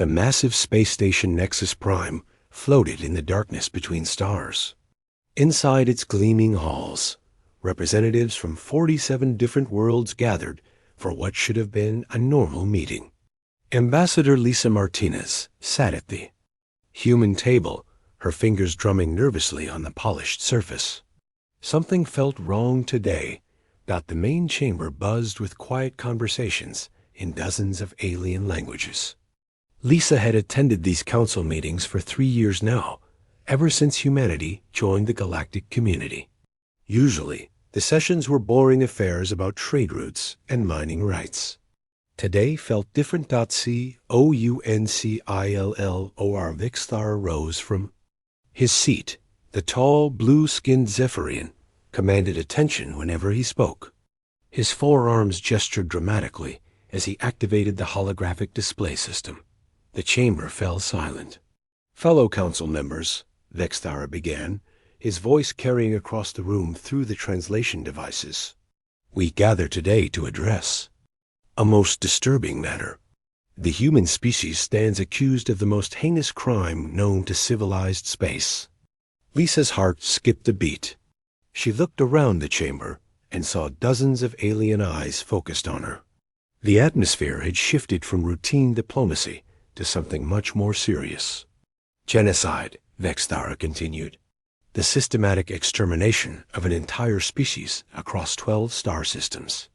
The massive space station Nexus Prime floated in the darkness between stars. Inside its gleaming halls, representatives from 47 different worlds gathered for what should have been a normal meeting. Ambassador Lisa Martinez sat at the human table, her fingers drumming nervously on the polished surface. Something felt wrong today. The main chamber buzzed with quiet conversations in dozens of alien languages. Lisa had attended these council meetings for 3 years now, ever since humanity joined the galactic community. Usually, the sessions were boring affairs about trade routes and mining rights. Today felt different. Councilor Vixthar rose from his seat. The tall, blue-skinned Zephyrian commanded attention whenever he spoke. His forearms gestured dramatically as he activated the holographic display system. The chamber fell silent. "Fellow council members," Vexthara began, his voice carrying across the room through the translation devices. "We gather today to address a most disturbing matter. The human species stands accused of the most heinous crime known to civilized space." Lisa's heart skipped a beat. She looked around the chamber and saw dozens of alien eyes focused on her. The atmosphere had shifted from routine diplomacy to something much more serious. "Genocide," Vexthara continued. "The systematic extermination of an entire species across 12 star systems."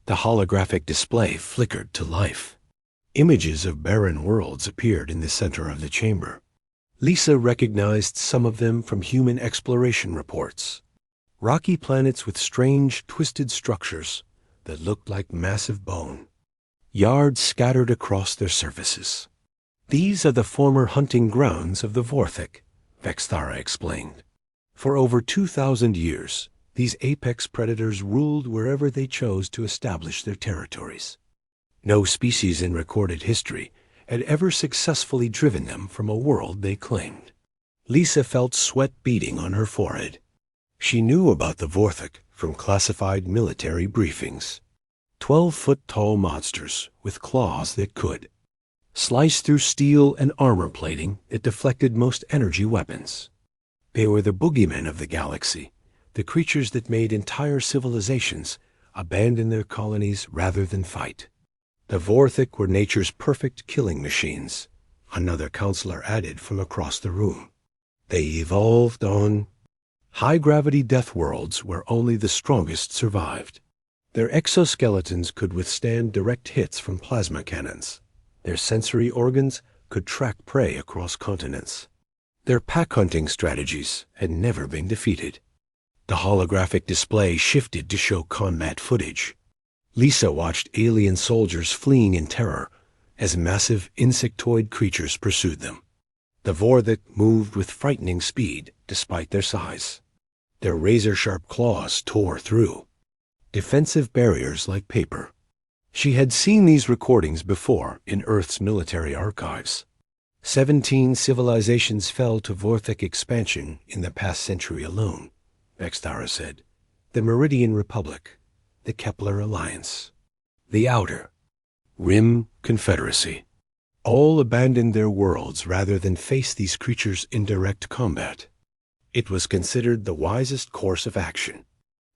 The holographic display flickered to life. Images of barren worlds appeared in the center of the chamber. Lisa recognized some of them from human exploration reports. Rocky planets with strange, twisted structures that looked like massive bone. Yards scattered across their surfaces. "These are the former hunting grounds of the Vorthik," Vexthara explained. "For over 2,000 years, these apex predators ruled wherever they chose to establish their territories. No species in recorded history had ever successfully driven them from a world they claimed." Lisa felt sweat beading on her forehead. She knew about the Vorthik from classified military briefings. 12-foot-tall monsters with claws that could slice through steel and armor plating that deflected most energy weapons. They were the boogeymen of the galaxy, the creatures that made entire civilizations abandon their colonies rather than fight. The Vorthik were nature's perfect killing machines, another counselor added from across the room. They evolved on high-gravity death worlds where only the strongest survived. Their exoskeletons could withstand direct hits from plasma cannons. Their sensory organs could track prey across continents. Their pack-hunting strategies had never been defeated. The holographic display shifted to show combat footage. Lisa watched alien soldiers fleeing in terror as massive insectoid creatures pursued them. The Vorthik moved with frightening speed despite their size. Their razor-sharp claws tore through defensive barriers like paper. She had seen these recordings before in Earth's military archives. 17 civilizations fell to Vorthik expansion in the past century alone, Vexthara said. The Meridian Republic, the Kepler Alliance, the Outer Rim Confederacy. All abandoned their worlds rather than face these creatures in direct combat. It was considered the wisest course of action.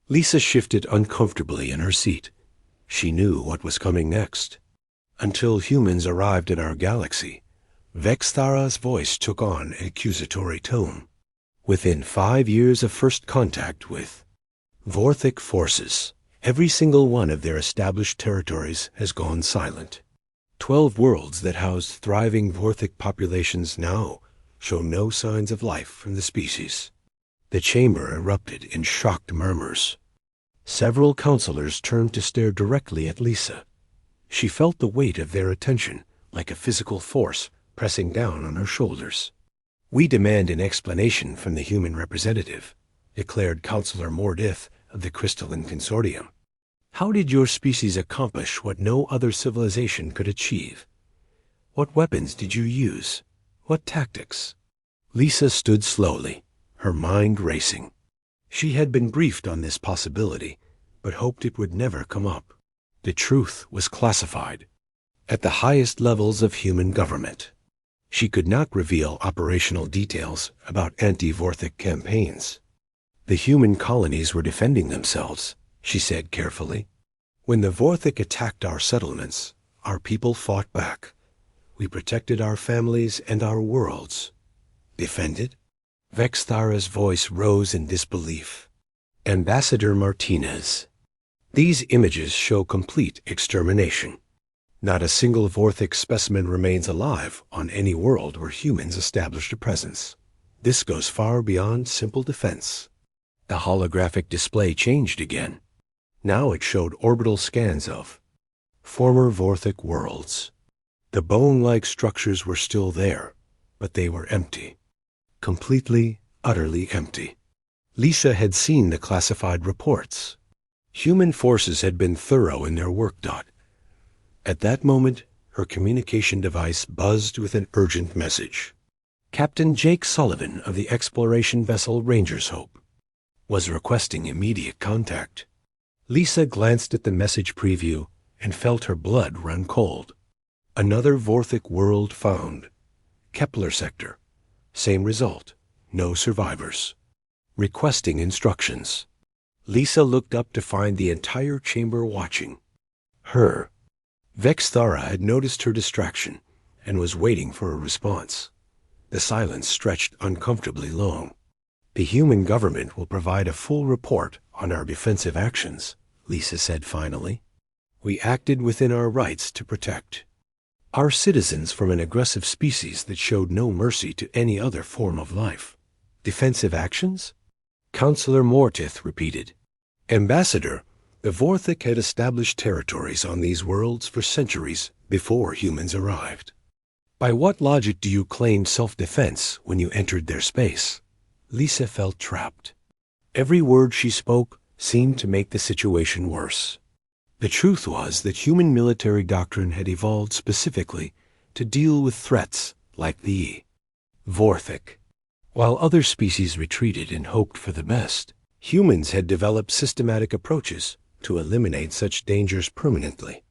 Lisa shifted uncomfortably in her seat. She knew what was coming next. "Until humans arrived in our galaxy," Vexthara's voice took on an accusatory tone. "Within 5 years of first contact with Vorthik forces, every single one of their established territories has gone silent. 12 worlds that housed thriving Vorthik populations now show no signs of life from the species." The chamber erupted in shocked murmurs. Several counselors turned to stare directly at Lisa. She felt the weight of their attention like a physical force pressing down on her shoulders. "We demand an explanation from the human representative," declared Counselor Mordith of the Crystalline Consortium. "How did your species accomplish what no other civilization could achieve? What weapons did you use? What tactics?" Lisa stood slowly, her mind racing. She had been briefed on this possibility, but hoped it would never come up. The truth was classified. at the highest levels of human government. She could not reveal operational details about anti-Vorthic campaigns. The human colonies were defending themselves, she said carefully. When the Vorthic attacked our settlements, our people fought back. We protected our families and our worlds. Defended? Vexthara's voice rose in disbelief. Ambassador Martinez. These images show complete extermination. Not a single Vorthic specimen remains alive on any world where humans established a presence. This goes far beyond simple defense. The holographic display changed again. Now it showed orbital scans of former Vorthic worlds. The bone-like structures were still there, but they were empty. Completely, utterly empty. Lisa had seen the classified reports. Human forces had been thorough in their work. At that moment, her communication device buzzed with an urgent message. Captain Jake Sullivan of the exploration vessel Ranger's Hope was requesting immediate contact. Lisa glanced at the message preview and felt her blood run cold. Another Vorthic world found. Kepler sector. Same result. No survivors. Requesting instructions. Lisa looked up to find the entire chamber watching her. Vexthara had noticed her distraction and was waiting for a response. The silence stretched uncomfortably long. The human government will provide a full report on our defensive actions, Lisa said finally. We acted within our rights to protect our citizens from an aggressive species that showed no mercy to any other form of life. Defensive actions? Counselor Mortith repeated. Ambassador, the Vorthic had established territories on these worlds for centuries before humans arrived. By what logic do you claim self-defense when you entered their space? Lisa felt trapped. Every word she spoke seemed to make the situation worse. The truth was that human military doctrine had evolved specifically to deal with threats like the Vorthic. While other species retreated and hoped for the best, humans had developed systematic approaches to eliminate such dangers permanently.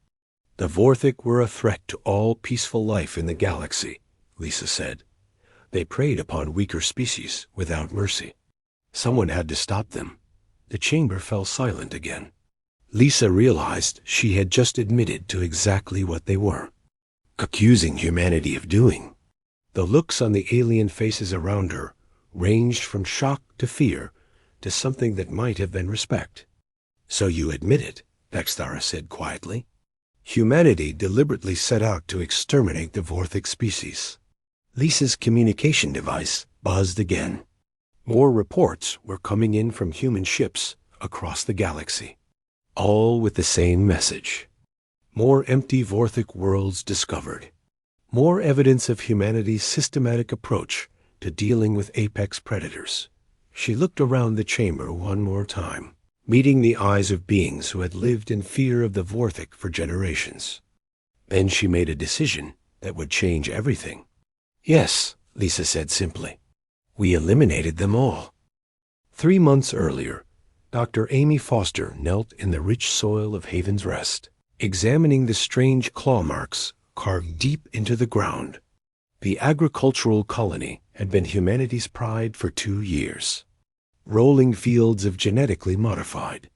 The Vorthic were a threat to all peaceful life in the galaxy, Lisa said. They preyed upon weaker species without mercy. Someone had to stop them. The chamber fell silent again. Lisa realized she had just admitted to exactly what they were, accusing humanity of doing. The looks on the alien faces around her ranged from shock to fear to something that might have been respect. So you admit it, Vexthara said quietly. Humanity deliberately set out to exterminate the Vorthic species. Lisa's communication device buzzed again. More reports were coming in from human ships across the galaxy, all with the same message. More empty Vorthic worlds discovered. More evidence of humanity's systematic approach to dealing with apex predators. She looked around the chamber one more time, meeting the eyes of beings who had lived in fear of the Vorthic for generations. Then she made a decision that would change everything. Yes, Lisa said simply. We eliminated them all. 3 months earlier, Dr. Amy Foster knelt in the rich soil of Haven's Rest, examining the strange claw marks carved deep into the ground. The agricultural colony had been humanity's pride for 2 years. Rolling fields of genetically modified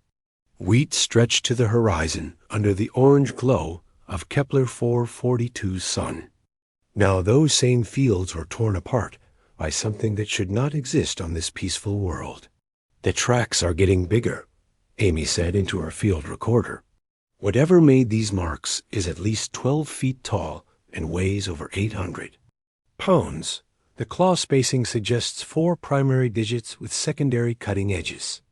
wheat stretched to the horizon under the orange glow of Kepler 442's sun. Now those same fields were torn apart by something that should not exist on this peaceful world. The tracks are getting bigger, Amy said into her field recorder. Whatever made these marks is at least 12 feet tall and weighs over 800 pounds. The claw spacing suggests 4 primary digits with secondary cutting edges.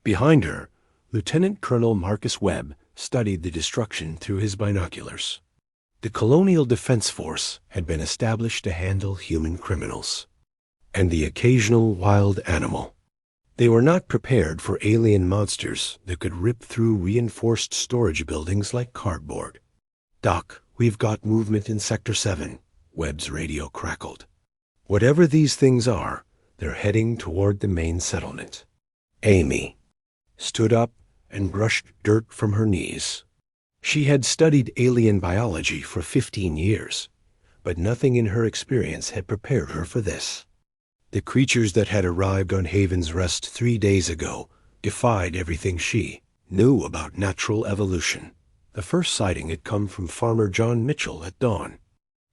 Behind her, Lieutenant Colonel Marcus Webb studied the destruction through his binoculars. The Colonial Defense Force had been established to handle human criminals and the occasional wild animal. They were not prepared for alien monsters that could rip through reinforced storage buildings like cardboard. Doc, we've got movement in Sector 7, Webb's radio crackled. Whatever these things are, they're heading toward the main settlement. Amy stood up and brushed dirt from her knees. She had studied alien biology for 15 years, but nothing in her experience had prepared her for this. The creatures that had arrived on Haven's Rest 3 days ago defied everything she knew about natural evolution. The first sighting had come from Farmer John Mitchell at dawn.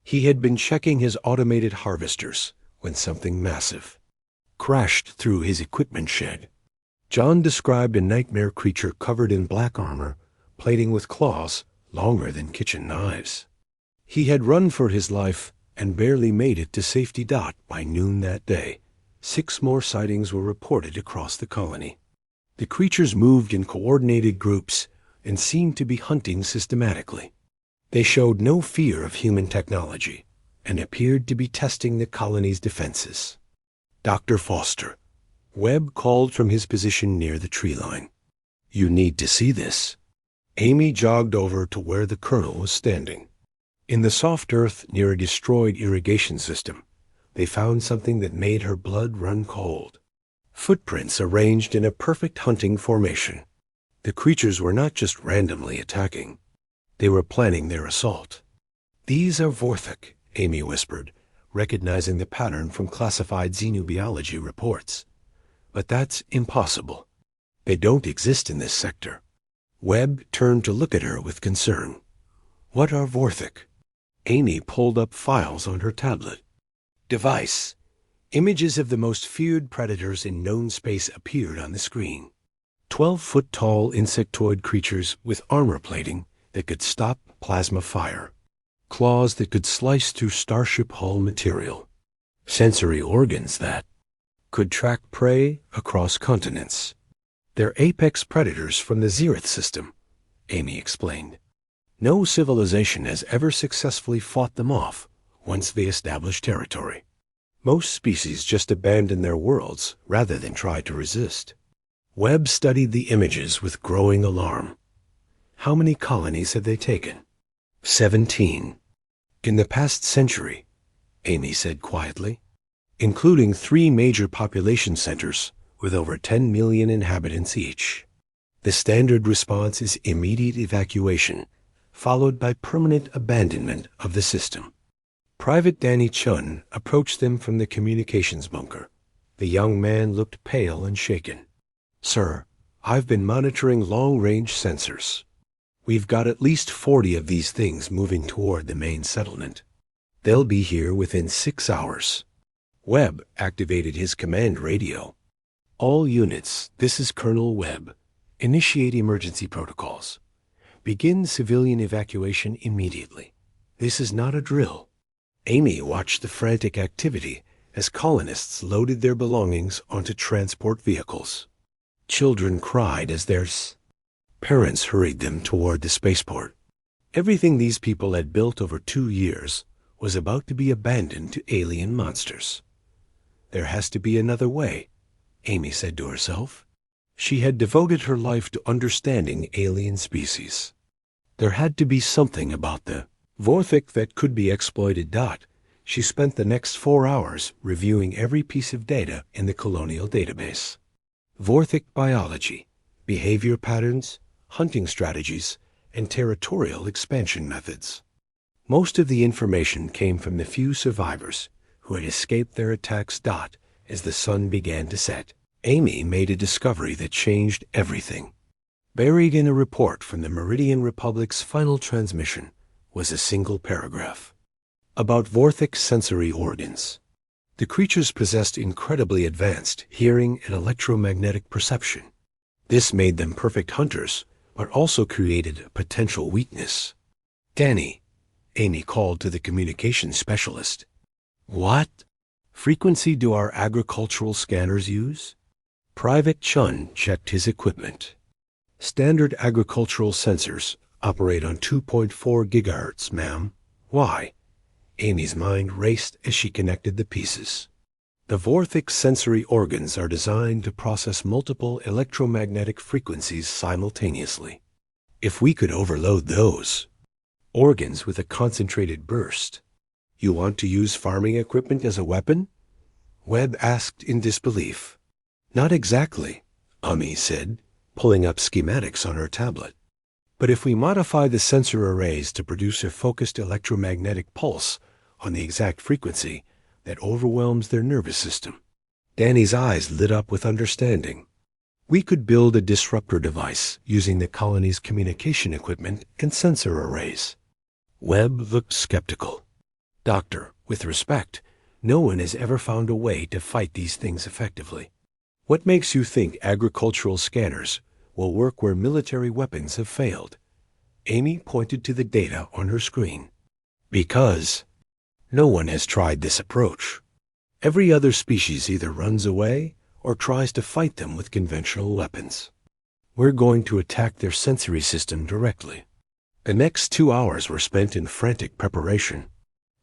He had been checking his automated harvesters when something massive crashed through his equipment shed. John described a nightmare creature covered in black armor, plating with claws longer than kitchen knives. He had run for his life and barely made it to safety. By noon that day, 6 more sightings were reported across the colony. The creatures moved in coordinated groups and seemed to be hunting systematically. They showed no fear of human technology and appeared to be testing the colony's defenses. Dr. Foster, Webb called from his position near the tree line. "You need to see this." Amy jogged over to where the colonel was standing. In the soft earth near a destroyed irrigation system, they found something that made her blood run cold. Footprints arranged in a perfect hunting formation. The creatures were not just randomly attacking. They were planning their assault. "These are Vorthok," Amy whispered, recognizing the pattern from classified xenobiology reports. "But that's impossible. They don't exist in this sector." Webb turned to look at her with concern. "What are Vorthok?" Amy pulled up files on her tablet. Device. Images of the most feared predators in known space appeared on the screen. 12-foot-tall insectoid creatures with armor plating that could stop plasma fire. Claws that could slice through starship hull material. Sensory organs that could track prey across continents. They're apex predators from the Zereth system, Amy explained. No civilization has ever successfully fought them off once they establish territory. Most species just abandon their worlds rather than try to resist. Webb studied the images with growing alarm. How many colonies had they taken? 17. In the past century, Amy said quietly, including 3 major population centers with over 10 million inhabitants each. The standard response is immediate evacuation, followed by permanent abandonment of the system. Private Danny Chun approached them from the communications bunker. The young man looked pale and shaken. "Sir, I've been monitoring long-range sensors. We've got at least 40 of these things moving toward the main settlement. They'll be here within 6 hours." Webb activated his command radio. "All units, this is Colonel Webb. Initiate emergency protocols. Begin civilian evacuation immediately. This is not a drill." Amy watched the frantic activity as colonists loaded their belongings onto transport vehicles. Children cried as their parents hurried them toward the spaceport. Everything these people had built over 2 years was about to be abandoned to alien monsters. There has to be another way, Amy said to herself. She had devoted her life to understanding alien species. There had to be something about the Vorthok that could be exploited. She spent the next 4 hours reviewing every piece of data in the colonial database. Vorthok biology, behavior patterns, hunting strategies, and territorial expansion methods. Most of the information came from the few survivors who had escaped their attacks. As the sun began to set, Amy made a discovery that changed everything. Buried in a report from the Meridian Republic's final transmission was a single paragraph about Vorthok sensory organs. The creatures possessed incredibly advanced hearing and electromagnetic perception. This made them perfect hunters, but also created a potential weakness. "Danny," Amy called to the communications specialist. "What frequency do our agricultural scanners use?" Private Chun checked his equipment. "Standard agricultural sensors operate on 2.4 gigahertz, ma'am." "Why?" Amy's mind raced as she connected the pieces. The Vorthok sensory organs are designed to process multiple electromagnetic frequencies simultaneously. If we could overload those organs with a concentrated burst. "You want to use farming equipment as a weapon?" Webb asked in disbelief. "Not exactly," Amy said, pulling up schematics on her tablet. But if we modify the sensor arrays to produce a focused electromagnetic pulse on the exact frequency that overwhelms their nervous system. Danny's eyes lit up with understanding. We could build a disruptor device using the colony's communication equipment and sensor arrays. Webb looked skeptical. Doctor, with respect, no one has ever found a way to fight these things effectively. What makes you think agricultural scanners will work where military weapons have failed? Amy pointed to the data on her screen. Because no one has tried this approach. Every other species either runs away or tries to fight them with conventional weapons. We're going to attack their sensory system directly. The next 2 hours were spent in frantic preparation.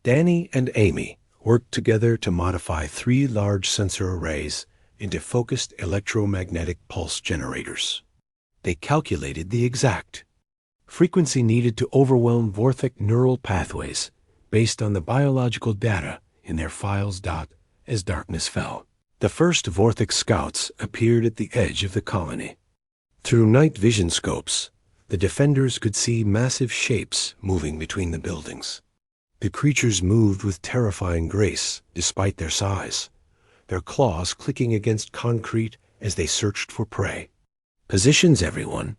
Danny and Amy worked together to modify 3 large sensor arrays into focused electromagnetic pulse generators. They calculated the exact frequency needed to overwhelm Vorthic neural pathways based on the biological data in their files. As darkness fell, the first Vorthic scouts appeared at the edge of the colony. Through night vision scopes, the defenders could see massive shapes moving between the buildings. The creatures moved with terrifying grace despite their size, their claws clicking against concrete as they searched for prey. "Positions, everyone,"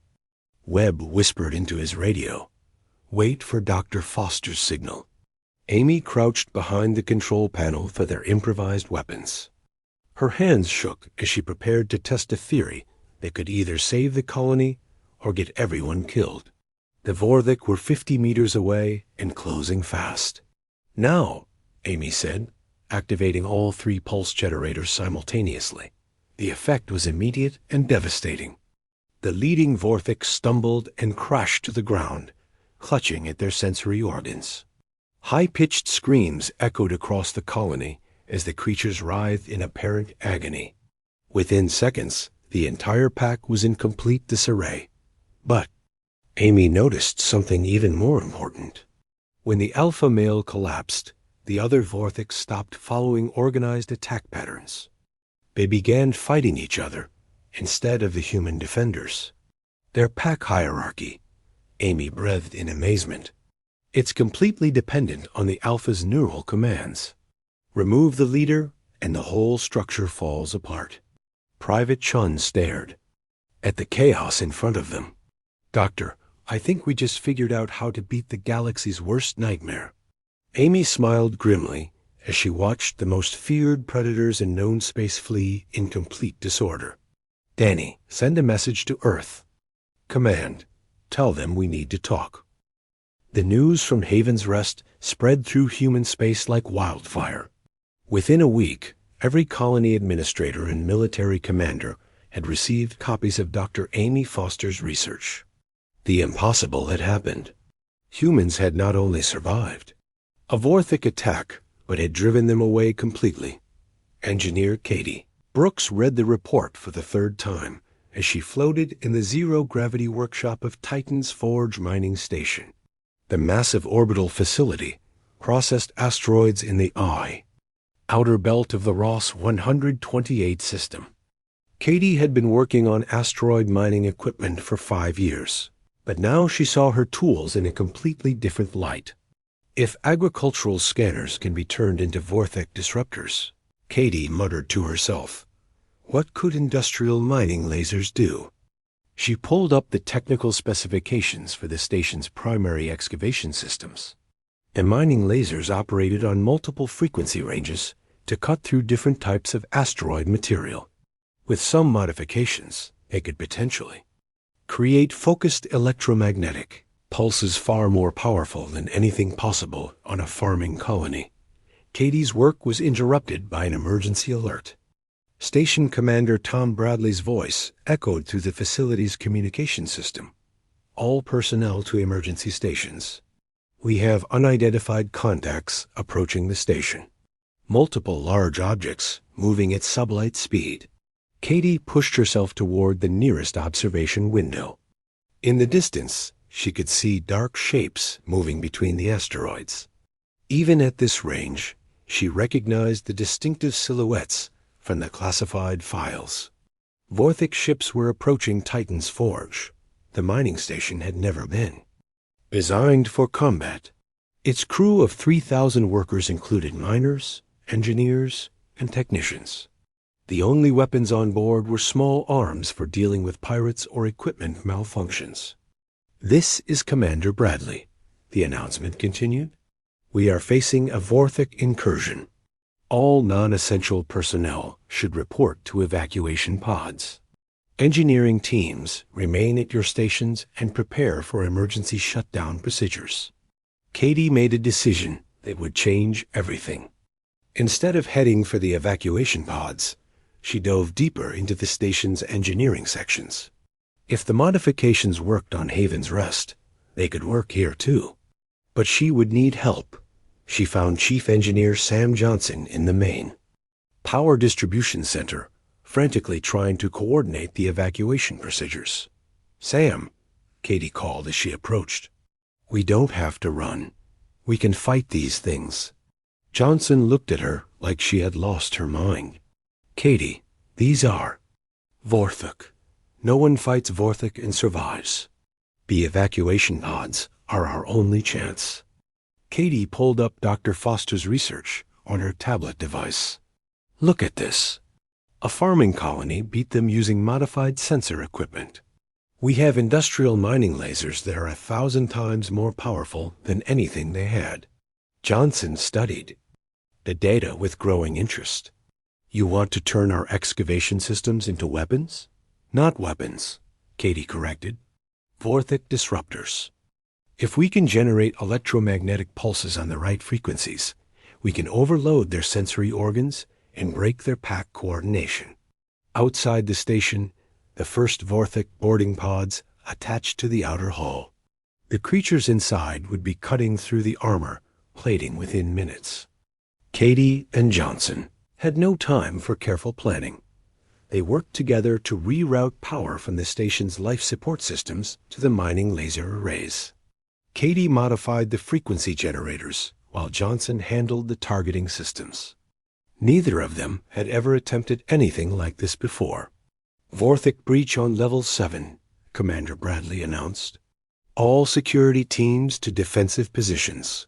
Webb whispered into his radio. "Wait for Dr. Foster's signal." Amy crouched behind the control panel for their improvised weapons. Her hands shook as she prepared to test a theory that could either save the colony or get everyone killed. The Vorthic were 50 meters away and closing fast. "Now," Amy said, activating all 3 pulse generators simultaneously. The effect was immediate and devastating. The leading Vorthic stumbled and crashed to the ground, clutching at their sensory organs. High-pitched screams echoed across the colony as the creatures writhed in apparent agony. Within seconds, the entire pack was in complete disarray. But Amy noticed something even more important. When the alpha male collapsed, the other Vorthics stopped following organized attack patterns. They began fighting each other instead of the human defenders. Their pack hierarchy, Amy breathed in amazement. It's completely dependent on the alpha's neural commands. Remove the leader, and the whole structure falls apart. Private Chun stared at the chaos in front of them. "Doctor, I think we just figured out how to beat the galaxy's worst nightmare." Amy smiled grimly as she watched the most feared predators in known space flee in complete disorder. "Danny, send a message to Earth. Command, tell them we need to talk." The news from Haven's Rest spread through human space like wildfire. Within a week, every colony administrator and military commander had received copies of Dr. Amy Foster's research. The impossible had happened. Humans had not only survived a Vorthic attack, but had driven them away completely. Engineer Katie Brooks read the report for the 3rd time as she floated in the zero-gravity workshop of Titan's Forge mining station. The massive orbital facility processed asteroids in the outer belt of the Ross 128 system. Katie had been working on asteroid mining equipment for 5 years, but now she saw her tools in a completely different light. If agricultural scanners can be turned into Vorthic disruptors, Katie muttered to herself, what could industrial mining lasers do? She pulled up the technical specifications for the station's primary excavation systems. The mining lasers operated on multiple frequency ranges to cut through different types of asteroid material. With some modifications, they could potentially create focused electromagnetic pulses far more powerful than anything possible on a farming colony. Katie's work was interrupted by an emergency alert. Station Commander Tom Bradley's voice echoed through the facility's communication system. "All personnel to emergency stations. We have unidentified contacts approaching the station. Multiple large objects moving at sublight speed." Katie pushed herself toward the nearest observation window. In the distance, she could see dark shapes moving between the asteroids. Even at this range, she recognized the distinctive silhouettes from the classified files. Vorthic ships were approaching Titan's Forge. the mining station had never been. Designed for combat, its crew of 3,000 workers included miners, engineers, and technicians. The only weapons on board were small arms for dealing with pirates or equipment malfunctions. "This is Commander Bradley," the announcement continued. "We are facing a Vorthic incursion. All non-essential personnel should report to evacuation pods. Engineering teams remain at your stations and prepare for emergency shutdown procedures." Katie made a decision that would change everything. Instead of heading for the evacuation pods, she dove deeper into the station's engineering sections. If the modifications worked on Haven's Rest, they could work here too. But she would need help. She found Chief Engineer Sam Johnson in the main power distribution center, frantically trying to coordinate the evacuation procedures. "Sam," Katie called as she approached. "We don't have to run. We can fight these things." Johnson looked at her like she had lost her mind. "Katie, these are Vorthic. No one fights Vorthic and survives. The evacuation pods are our only chance." Katie pulled up Dr. Foster's research on her tablet device. "Look at this. A farming colony beat them using modified sensor equipment. We have industrial mining lasers that are 1,000 times more powerful than anything they had." Johnson studied the data with growing interest. "You want to turn our excavation systems into weapons?" "Not weapons," Katie corrected. "Vorthic disruptors. If we can generate electromagnetic pulses on the right frequencies, we can overload their sensory organs and break their pack coordination." Outside the station, the first Vorthic boarding pods attached to the outer hull. The creatures inside would be cutting through the armor plating within minutes. Katie and Johnson had no time for careful planning. They worked together to reroute power from the station's life support systems to the mining laser arrays. Katie modified the frequency generators, while Johnson handled the targeting systems. Neither of them had ever attempted anything like this before. "Vorthic breach on level 7, Commander Bradley announced. All security teams to defensive positions."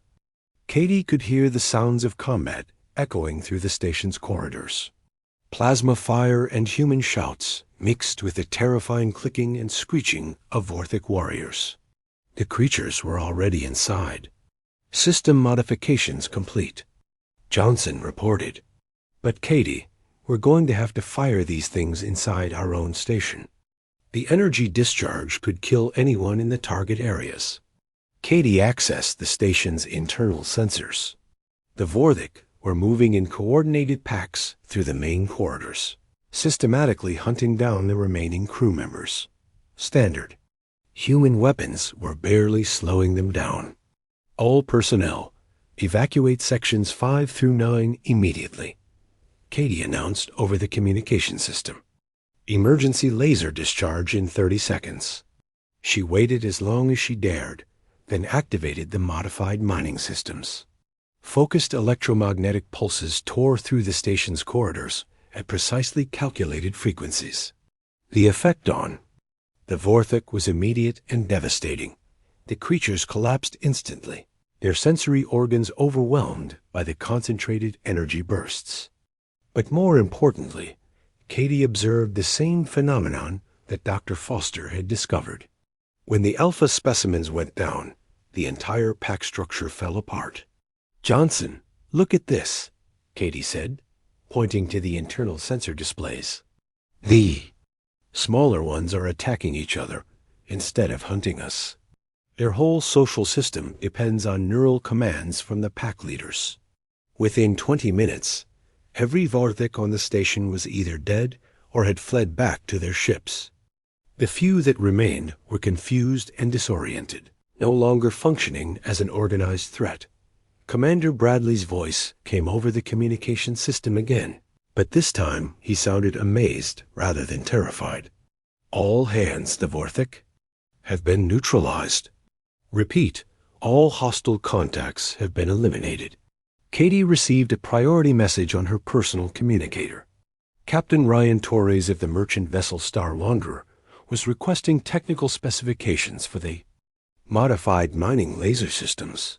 Katie could hear the sounds of combat echoing through the station's corridors. Plasma fire and human shouts mixed with the terrifying clicking and screeching of Vorthic warriors. The creatures were already inside. "System modifications complete," Johnson reported. "But Katie, we're going to have to fire these things inside our own station. The energy discharge could kill anyone in the target areas." Katie accessed the station's internal sensors. The Vorthic were moving in coordinated packs through the main corridors, systematically hunting down the remaining crew members. Standard. Human weapons were barely slowing them down. "All personnel, evacuate sections 5 through 9 immediately," Katie announced over the communication system. "Emergency laser discharge in 30 seconds." She waited as long as she dared, then activated the modified mining systems. Focused electromagnetic pulses tore through the station's corridors at precisely calculated frequencies. The effect on the Vorthic was immediate and devastating. The creatures collapsed instantly, their sensory organs overwhelmed by the concentrated energy bursts. But more importantly, Katie observed the same phenomenon that Dr. Foster had discovered. When the alpha specimens went down, the entire pack structure fell apart. "Johnson, look at this," Katie said, pointing to the internal sensor displays. "The smaller ones are attacking each other instead of hunting us. Their whole social system depends on neural commands from the pack leaders." Within 20 minutes, every Vorthic on the station was either dead or had fled back to their ships. The few that remained were confused and disoriented, no longer functioning as an organized threat. Commander Bradley's voice came over the communication system again, but this time he sounded amazed rather than terrified. "All hands, the Vorthic have been neutralized. Repeat, all hostile contacts have been eliminated." Katie received a priority message on her personal communicator. Captain Ryan Torres of the merchant vessel Star Wanderer was requesting technical specifications for the modified mining laser systems.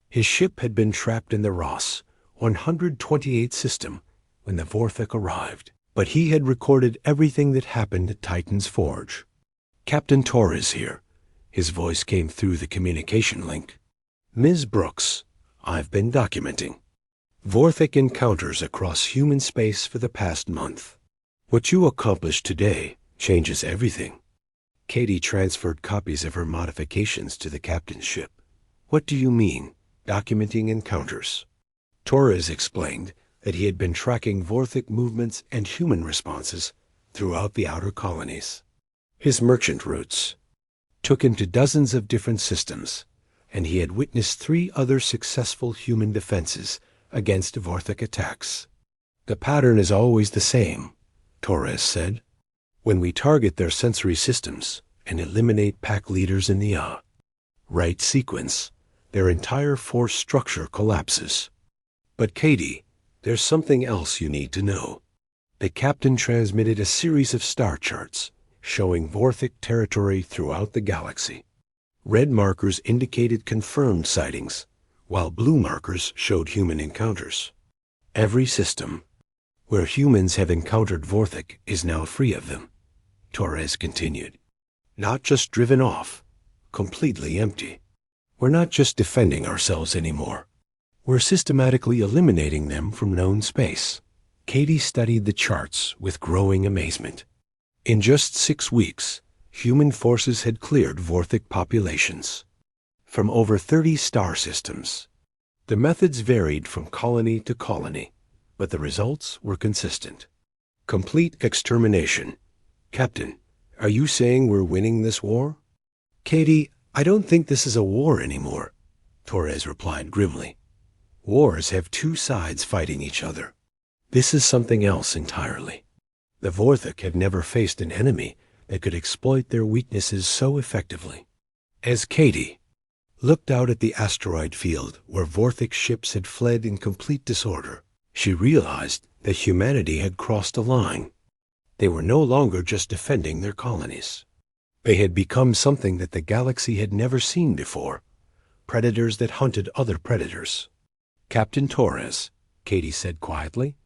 His ship had been trapped in the Ross 128 system when the Vorthik arrived, but he had recorded everything that happened at Titan's Forge. "Captain Torres here." His voice came through the communication link. "Ms. Brooks, I've been documenting Vorthik encounters across human space for the past month. What you accomplished today changes everything." Katie transferred copies of her modifications to the captain's ship. "What do you mean, documenting encounters?" Torres explained that he had been tracking Vorthik movements and human responses throughout the outer colonies. His merchant routes took him to dozens of different systems, and he had witnessed 3 other successful human defenses against Vorthik attacks. "The pattern is always the same," Torres said. "When we target their sensory systems and eliminate pack leaders in the right sequence, their entire force structure collapses." "But Katie, there's something else you need to know." The captain transmitted a series of star charts showing Vorthik territory throughout the galaxy. Red markers indicated confirmed sightings, while blue markers showed human encounters. "Every system where humans have encountered Vorthik is now free of them," Torres continued. "Not just driven off, completely empty. We're not just defending ourselves anymore. We're systematically eliminating them from known space." Katie studied the charts with growing amazement. In just 6 weeks, human forces had cleared Vorthik populations from over 30 star systems. The methods varied from colony to colony, but the results were consistent. Complete extermination. "Captain, are you saying we're winning this war?" "Katie, I don't think this is a war anymore," Torres replied grimly. "Wars have 2 sides fighting each other. This is something else entirely." The Vorthik had never faced an enemy that could exploit their weaknesses so effectively. As Katie looked out at the asteroid field where Vorthik ships had fled in complete disorder, she realized that humanity had crossed a line. They were no longer just defending their colonies. They had become something that the galaxy had never seen before, predators that hunted other predators. "Captain Torres," Katie said quietly,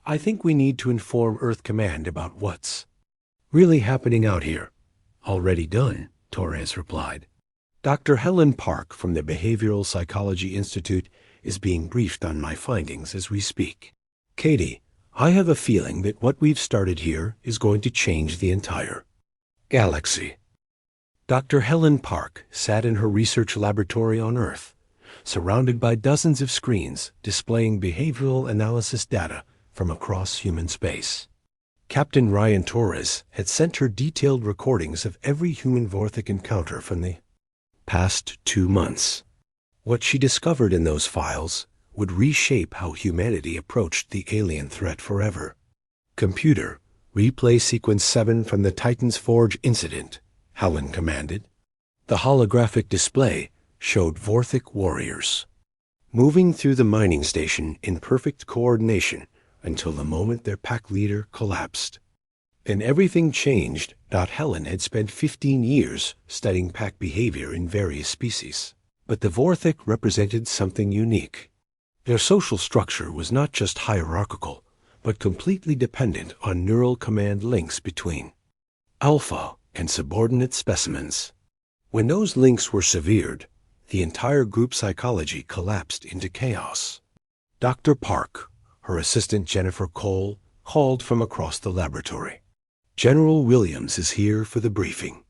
"I think we need to inform Earth Command about what's really happening out here." "Already done," Torres replied. "Dr. Helen Park from the Behavioral Psychology Institute is being briefed on my findings as we speak. Katie, I have a feeling that what we've started here is going to change the entire galaxy." Dr. Helen Park sat in her research laboratory on Earth, surrounded by dozens of screens displaying behavioral analysis data from across human space. Captain Ryan Torres had sent her detailed recordings of every human Vorthik encounter from the past 2 months. What she discovered in those files would reshape how humanity approached the alien threat forever. "Computer, replay sequence 7 from the Titan's Forge incident," Helen commanded. The holographic display showed Vorthik warriors moving through the mining station in perfect coordination until the moment their pack leader collapsed. Then everything changed. Helen had spent 15 years studying pack behavior in various species, but the Vorthik represented something unique. Their social structure was not just hierarchical, but completely dependent on neural command links between alpha and subordinate specimens. When those links were severed, the entire group psychology collapsed into chaos. Dr. Park, her assistant Jennifer Cole, called from across the laboratory. "General Williams is here for the briefing."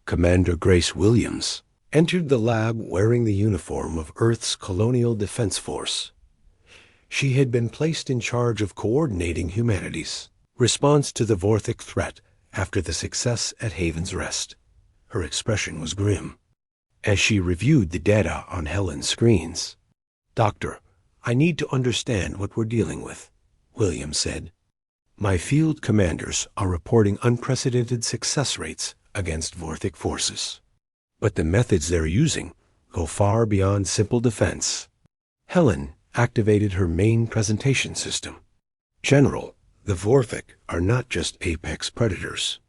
Commander Grace Williams entered the lab wearing the uniform of Earth's Colonial Defense Force. She had been placed in charge of coordinating humanity's response to the Vorthik threat after the success at Haven's Rest. Her expression was grim as she reviewed the data on Helen's screens. "Doctor, I need to understand what we're dealing with," Williams said. "My field commanders are reporting unprecedented success rates against Vorthik forces. But the methods they're using go far beyond simple defense." Helen activated her main presentation system. "General, the Vorthik are not just apex predators.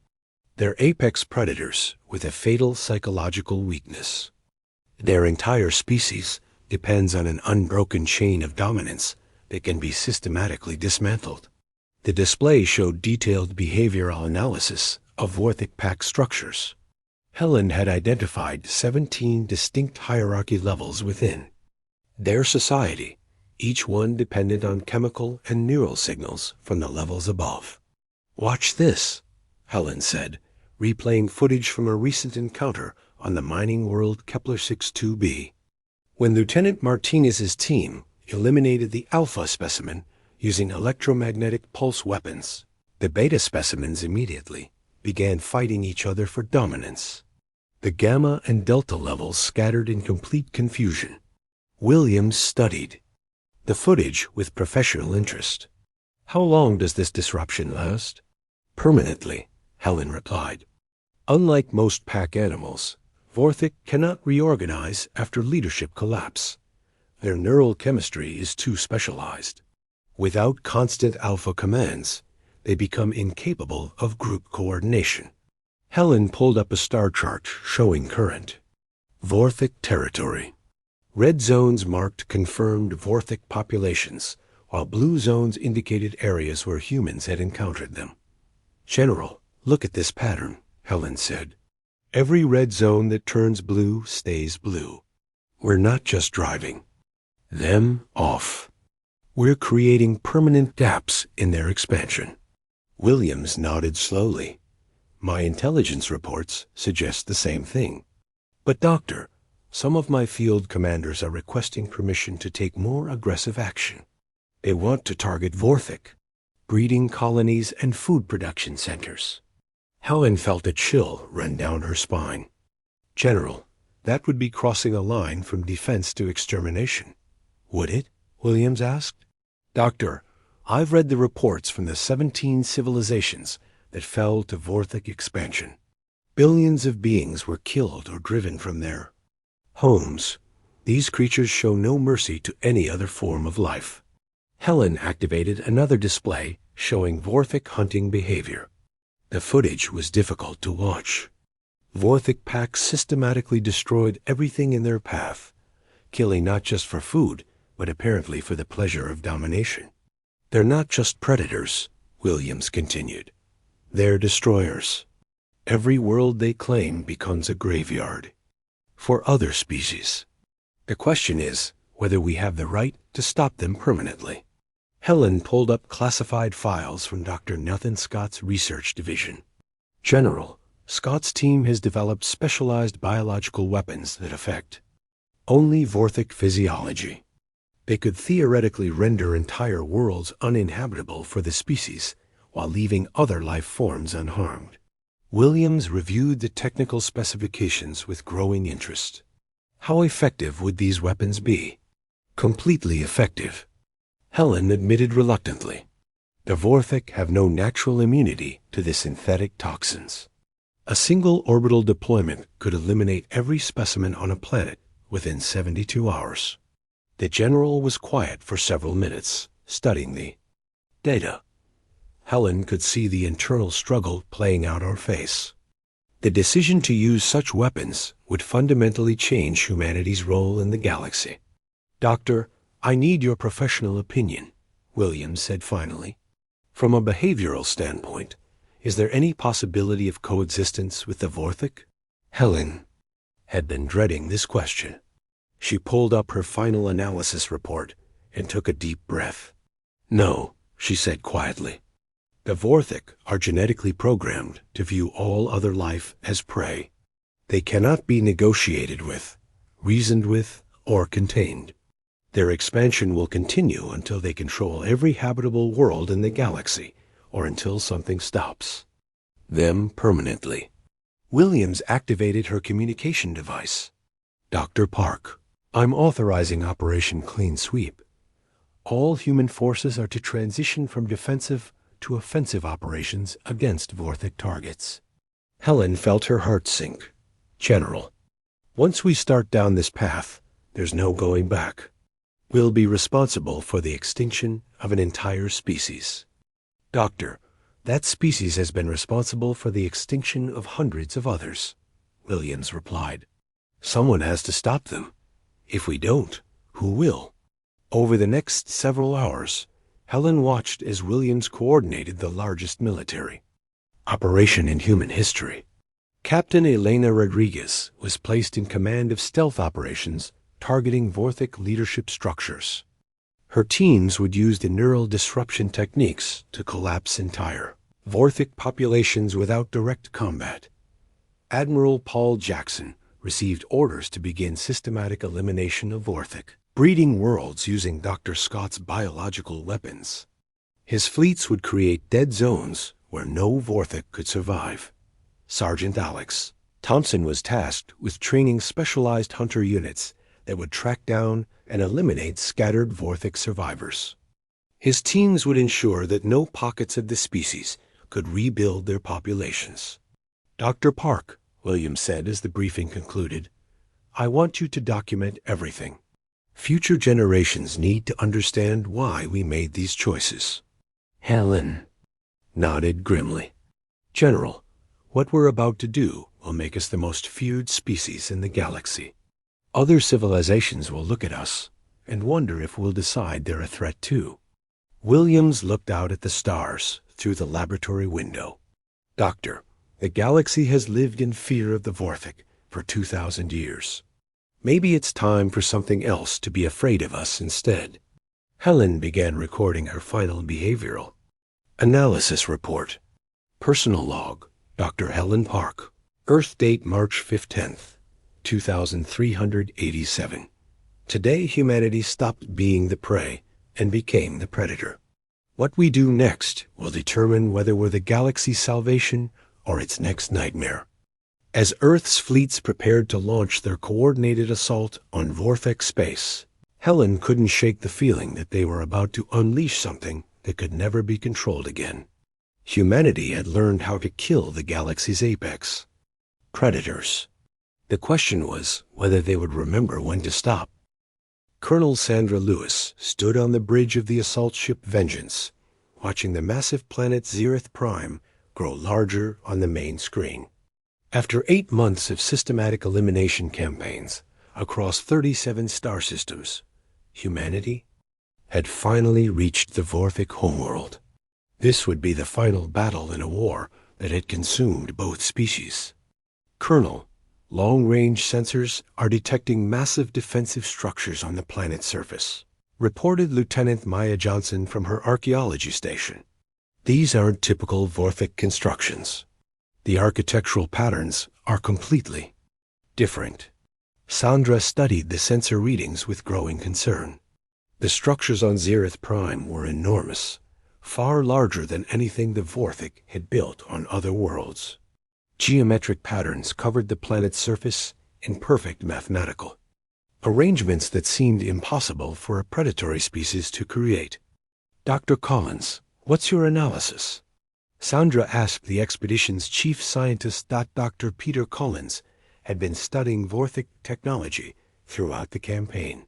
They're apex predators with a fatal psychological weakness. Their entire species depends on an unbroken chain of dominance that can be systematically dismantled. The display showed detailed behavioral analysis of Vorthic pack structures. Helen had identified 17 distinct hierarchy levels within their society, each one dependent on chemical and neural signals from the levels above. "Watch this," Helen said, replaying footage from a recent encounter on the mining world Kepler-62b. When Lieutenant Martinez's team eliminated the alpha specimen using electromagnetic pulse weapons, the beta specimens immediately began fighting each other for dominance. The gamma and delta levels scattered in complete confusion. Williams studied the footage with professional interest. "How long does this disruption last?" "Permanently," Helen replied. "Unlike most pack animals, Vorthic cannot reorganize after leadership collapse. Their neural chemistry is too specialized. Without constant alpha commands, they become incapable of group coordination." Helen pulled up a star chart showing current Vorthic territory. Red zones marked confirmed Vorthic populations, while blue zones indicated areas where humans had encountered them. "General, look at this pattern," Helen said. "Every red zone that turns blue stays blue. We're not just driving them off. We're creating permanent gaps in their expansion." Williams nodded slowly. "My intelligence reports suggest the same thing. But doctor, some of my field commanders are requesting permission to take more aggressive action. They want to target Vorthic, breeding colonies and food production centers." Helen felt a chill run down her spine. "General, that would be crossing a line from defense to extermination." "Would it?" Williams asked. "Doctor, I've read the reports from the 17 civilizations that fell to Vorthic expansion. Billions of beings were killed or driven from their homes. These creatures show no mercy to any other form of life." Helen activated another display showing Vorthic hunting behavior. The footage was difficult to watch. Vorthic packs systematically destroyed everything in their path, killing not just for food, but apparently for the pleasure of domination. "They're not just predators," Williams continued. "They're destroyers. Every world they claim becomes a graveyard for other species. The question is whether we have the right to stop them permanently." Helen pulled up classified files from Dr. Nathan Scott's research division. "General, Scott's team has developed specialized biological weapons that affect only Vorthic physiology. They could theoretically render entire worlds uninhabitable for the species while leaving other life forms unharmed." Williams reviewed the technical specifications with growing interest. How effective would these weapons be? "Completely effective," Helen admitted reluctantly. "The Vorthic have no natural immunity to the synthetic toxins. A single orbital deployment could eliminate every specimen on a planet within 72 hours. The general was quiet for several minutes, studying the data. Helen could see the internal struggle playing out on her face. The decision to use such weapons would fundamentally change humanity's role in the galaxy. "Doctor, I need your professional opinion," Williams said finally. "From a behavioral standpoint, is there any possibility of coexistence with the Vorthic?" Helen had been dreading this question. She pulled up her final analysis report and took a deep breath. "No," she said quietly. "The Vorthic are genetically programmed to view all other life as prey. They cannot be negotiated with, reasoned with, or contained. Their expansion will continue until they control every habitable world in the galaxy, or until something stops them permanently." Williams activated her communication device. "Dr. Park, I'm authorizing Operation Clean Sweep. All human forces are to transition from defensive to offensive operations against Vorthic targets." Helen felt her heart sink. "General, once we start down this path, there's no going back. We'll be responsible for the extinction of an entire species." "Doctor, That species has been responsible for the extinction of hundreds of others, Williams replied. Someone has to stop them. If we don't, who will? Over the next several hours, Helen watched as Williams coordinated the largest military operation in human history. Captain Elena Rodriguez was placed in command of stealth operations targeting Vorthic leadership structures. Her teams would use the neural disruption techniques to collapse entire Vorthic populations without direct combat. Admiral Paul Jackson received orders to begin systematic elimination of Vorthic, breeding worlds using Dr. Scott's biological weapons. His fleets would create dead zones where no Vorthic could survive. Sergeant Alex Thompson was tasked with training specialized hunter units that would track down and eliminate scattered Vorthic survivors. His teams would ensure that no pockets of the species could rebuild their populations. Dr. Park, Williams said as the briefing concluded, I want you to document everything. Future generations need to understand why we made these choices. Helen nodded grimly. General, what we're about to do will make us the most feared species in the galaxy. Other civilizations will look at us and wonder if we'll decide they're a threat too. Williams looked out at the stars through the laboratory window. Doctor, the galaxy has lived in fear of the Vorthic for 2,000 years. Maybe it's time for something else to be afraid of us instead. Helen began recording her final behavioral analysis report. Personal log, Dr. Helen Park. Earth date March 15th, 2387. Today humanity stopped being the prey and became the predator. What we do next will determine whether we're the galaxy's salvation or its next nightmare. As Earth's fleets prepared to launch their coordinated assault on Vorthic space, Helen couldn't shake the feeling that they were about to unleash something that could never be controlled again. Humanity had learned how to kill the galaxy's apex, predators. The question was whether they would remember when to stop. Colonel Sandra Lewis stood on the bridge of the assault ship Vengeance, watching the massive planet Zereth Prime grow larger on the main screen. After 8 months of systematic elimination campaigns across 37 star systems, humanity had finally reached the Vorthic homeworld. This would be the final battle in a war that had consumed both species. Colonel, long-range sensors are detecting massive defensive structures on the planet's surface, reported Lieutenant Maya Johnson from her archaeology station. These aren't typical Vorthic constructions. The architectural patterns are completely different. Sandra studied the sensor readings with growing concern. The structures on Zereth Prime were enormous, far larger than anything the Vorthic had built on other worlds. Geometric patterns covered the planet's surface in perfect mathematical arrangements that seemed impossible for a predatory species to create. Dr. Collins, what's your analysis? Sandra asked the expedition's chief scientist. Dr. Peter Collins had been studying Vorthic technology throughout the campaign.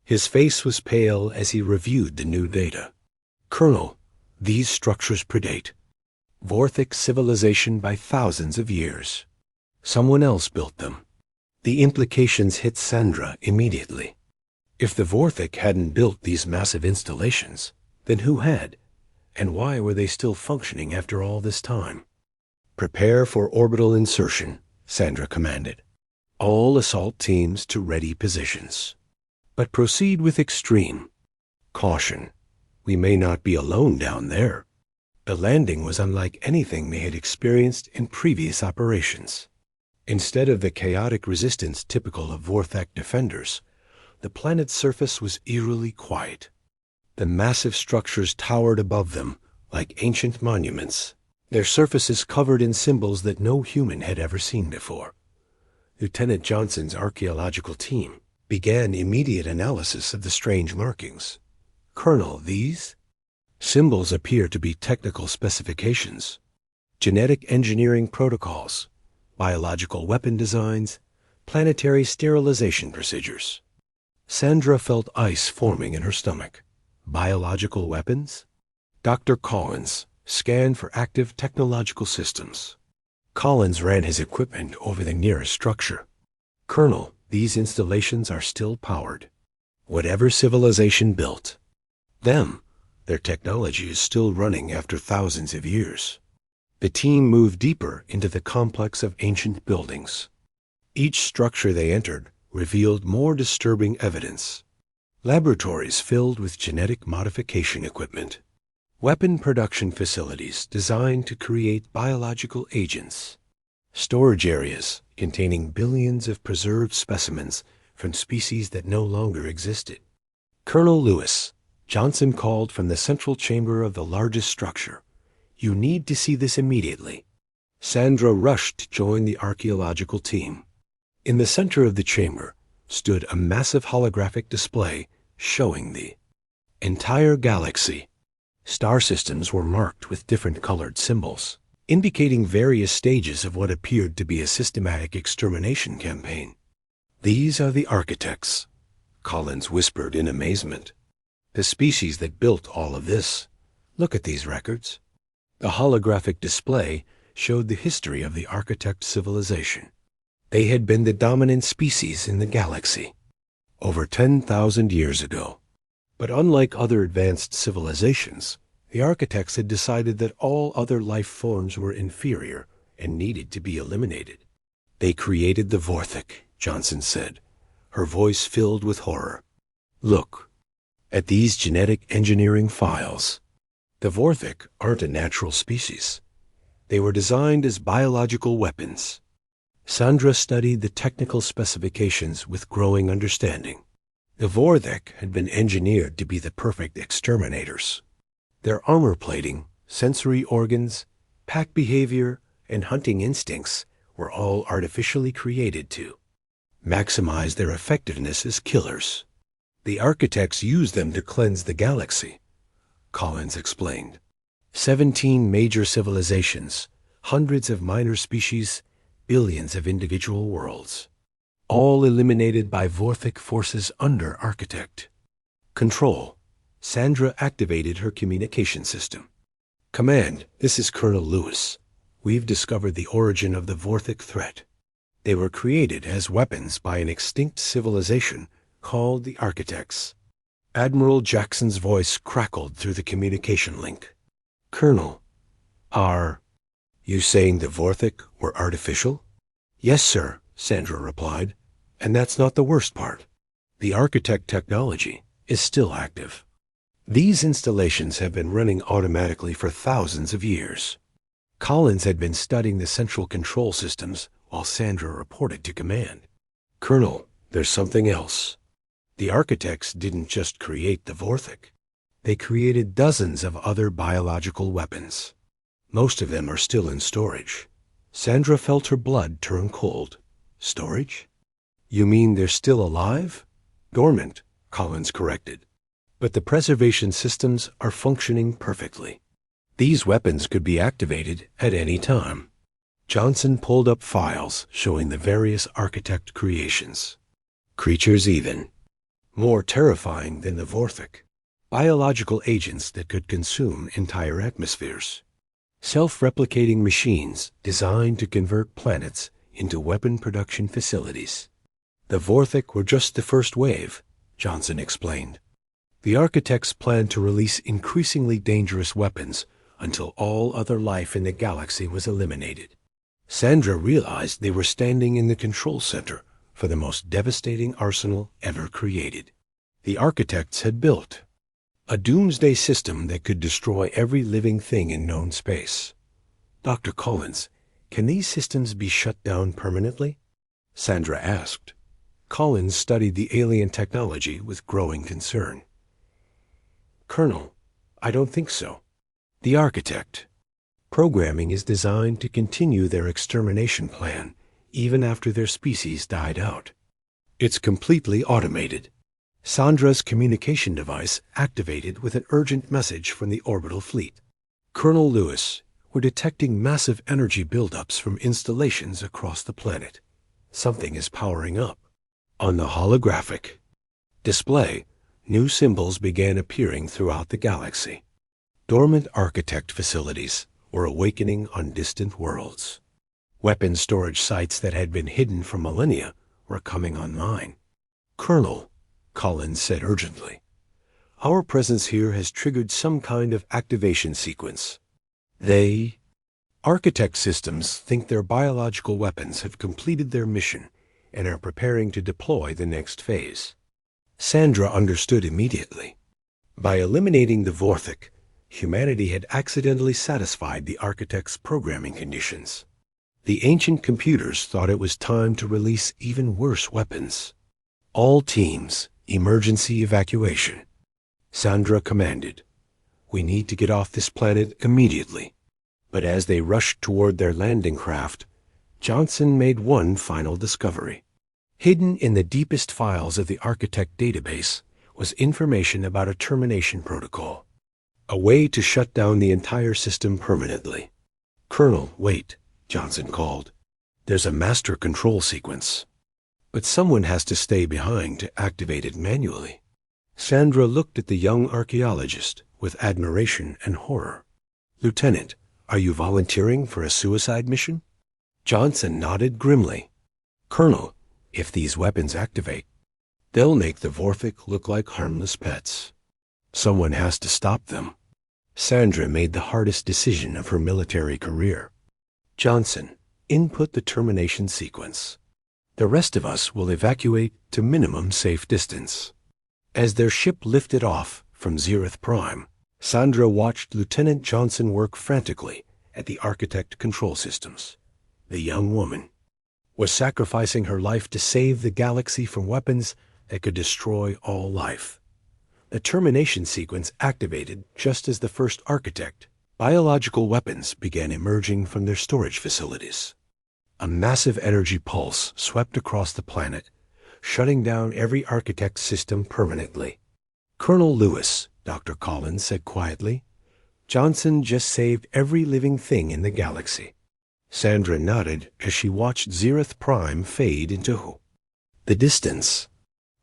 His face was pale as he reviewed the new data. Colonel, these structures predate Vorthic civilization by thousands of years. Someone else built them. The implications hit Sandra immediately. If the Vorthic hadn't built these massive installations, then who had? And why were they still functioning after all this time? Prepare for orbital insertion, Sandra commanded. All assault teams to ready positions. But proceed with extreme caution. We may not be alone down there. The landing was unlike anything they had experienced in previous operations. Instead of the chaotic resistance typical of Vorthic defenders, the planet's surface was eerily quiet. The massive structures towered above them like ancient monuments, their surfaces covered in symbols that no human had ever seen before. Lieutenant Johnson's archaeological team began immediate analysis of the strange markings. Colonel, these symbols appear to be technical specifications, genetic engineering protocols, biological weapon designs, planetary sterilization procedures. Sandra felt ice forming in her stomach. Biological weapons? Dr. Collins Scan for active technological systems. Collins ran his equipment over the nearest structure. Colonel, these installations are still powered. Whatever civilization built them, their technology is still running after thousands of years. The team moved deeper into the complex of ancient buildings. Each structure they entered revealed more disturbing evidence. Laboratories filled with genetic modification equipment. Weapon production facilities designed to create biological agents. Storage areas containing billions of preserved specimens from species that no longer existed. Colonel Lewis, Johnson called from the central chamber of the largest structure. You need to see this immediately. Sandra rushed to join the archaeological team. In the center of the chamber stood a massive holographic display showing the entire galaxy. Star systems were marked with different colored symbols, indicating various stages of what appeared to be a systematic extermination campaign. These are the architects, Collins whispered in amazement. The species that built all of this. Look at these records. The holographic display showed the history of the architect civilization. They had been the dominant species in the galaxy over 10,000 years ago. But unlike other advanced civilizations, the architects had decided that all other life forms were inferior and needed to be eliminated. They created the Vorthic, Johnson said, her voice filled with horror. Look at these genetic engineering files. The Vorthic aren't a natural species. They were designed as biological weapons. Sandra studied the technical specifications with growing understanding. The Vorthic had been engineered to be the perfect exterminators. Their armor plating, sensory organs, pack behavior, and hunting instincts were all artificially created to maximize their effectiveness as killers. The architects used them to cleanse the galaxy, Collins explained. 17 major civilizations, hundreds of minor species, billions of individual worlds, all eliminated by Vorthic forces under Architect. Control. Sandra activated her communication system. Command, this is Colonel Lewis. We've discovered the origin of the Vorthic threat. They were created as weapons by an extinct civilization called the Architects. Admiral Jackson's voice crackled through the communication link. Colonel, are you saying the Vorthic were artificial? Yes, sir, Sandra replied. And that's not the worst part. The Architect technology is still active. These installations have been running automatically for thousands of years. Collins had been studying the central control systems while Sandra reported to command. Colonel, there's something else. The Architects didn't just create the Vorthic. They created dozens of other biological weapons. Most of them are still in storage. Sandra felt her blood turn cold. Storage? You mean they're still alive? Dormant, Collins corrected. But the preservation systems are functioning perfectly. These weapons could be activated at any time. Johnson pulled up files showing the various Architect creations. Creatures even more terrifying than the Vorthic. Biological agents that could consume entire atmospheres. Self-replicating machines designed to convert planets into weapon production facilities. The Vorthic were just the first wave, Johnson explained. The Architects planned to release increasingly dangerous weapons until all other life in the galaxy was eliminated. Sandra realized they were standing in the control center for the most devastating arsenal ever created. The Architects had built a doomsday system that could destroy every living thing in known space. Dr. Collins, can these systems be shut down permanently? Sandra asked. Collins studied the alien technology with growing concern. Colonel, I don't think so. The Architect programming is designed to continue their extermination plan even after their species died out. It's completely automated. Sandra's communication device activated with an urgent message from the orbital fleet. Colonel Lewis, we're detecting massive energy buildups from installations across the planet. Something is powering up. On the holographic display, new symbols began appearing throughout the galaxy. Dormant architect facilities were awakening on distant worlds. Weapons storage sites that had been hidden for millennia were coming online. "Colonel," Collins said urgently, "our presence here has triggered some kind of activation sequence. Architect systems think their biological weapons have completed their mission and are preparing to deploy the next phase." Sandra understood immediately. By eliminating the Vorthik, humanity had accidentally satisfied the architect's programming conditions. The ancient computers thought it was time to release even worse weapons. "All teams, emergency evacuation," Sandra commanded. "We need to get off this planet immediately." But as they rushed toward their landing craft, Johnson made one final discovery. Hidden in the deepest files of the Architect database was information about a termination protocol, a way to shut down the entire system permanently. "Colonel, wait," Johnson called. "There's a master control sequence, but someone has to stay behind to activate it manually." Sandra looked at the young archaeologist with admiration and horror. "Lieutenant, are you volunteering for a suicide mission?" Johnson nodded grimly. "Colonel, if these weapons activate, they'll make the Vorthik look like harmless pets. Someone has to stop them." Sandra made the hardest decision of her military career. "Johnson, input the termination sequence. The rest of us will evacuate to minimum safe distance." As their ship lifted off from Zereth Prime, Sandra watched Lieutenant Johnson work frantically at the Architect control systems. The young woman was sacrificing her life to save the galaxy from weapons that could destroy all life. The termination sequence activated just as the first Architect. Biological weapons began emerging from their storage facilities. A massive energy pulse swept across the planet, shutting down every Architect system permanently. "Colonel Lewis," Dr. Collins said quietly, "Johnson just saved every living thing in the galaxy." Sandra nodded as she watched Zereth Prime fade into the distance.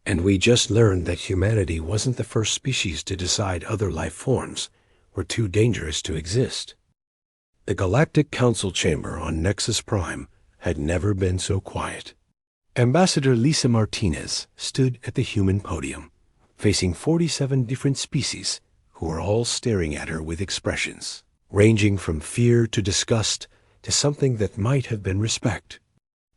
"And we just learned that humanity wasn't the first species to decide other life forms were too dangerous to exist." The Galactic Council chamber on Nexus Prime had never been so quiet. Ambassador Lisa Martinez stood at the human podium, facing 47 different species who were all staring at her with expressions ranging from fear to disgust to something that might have been respect.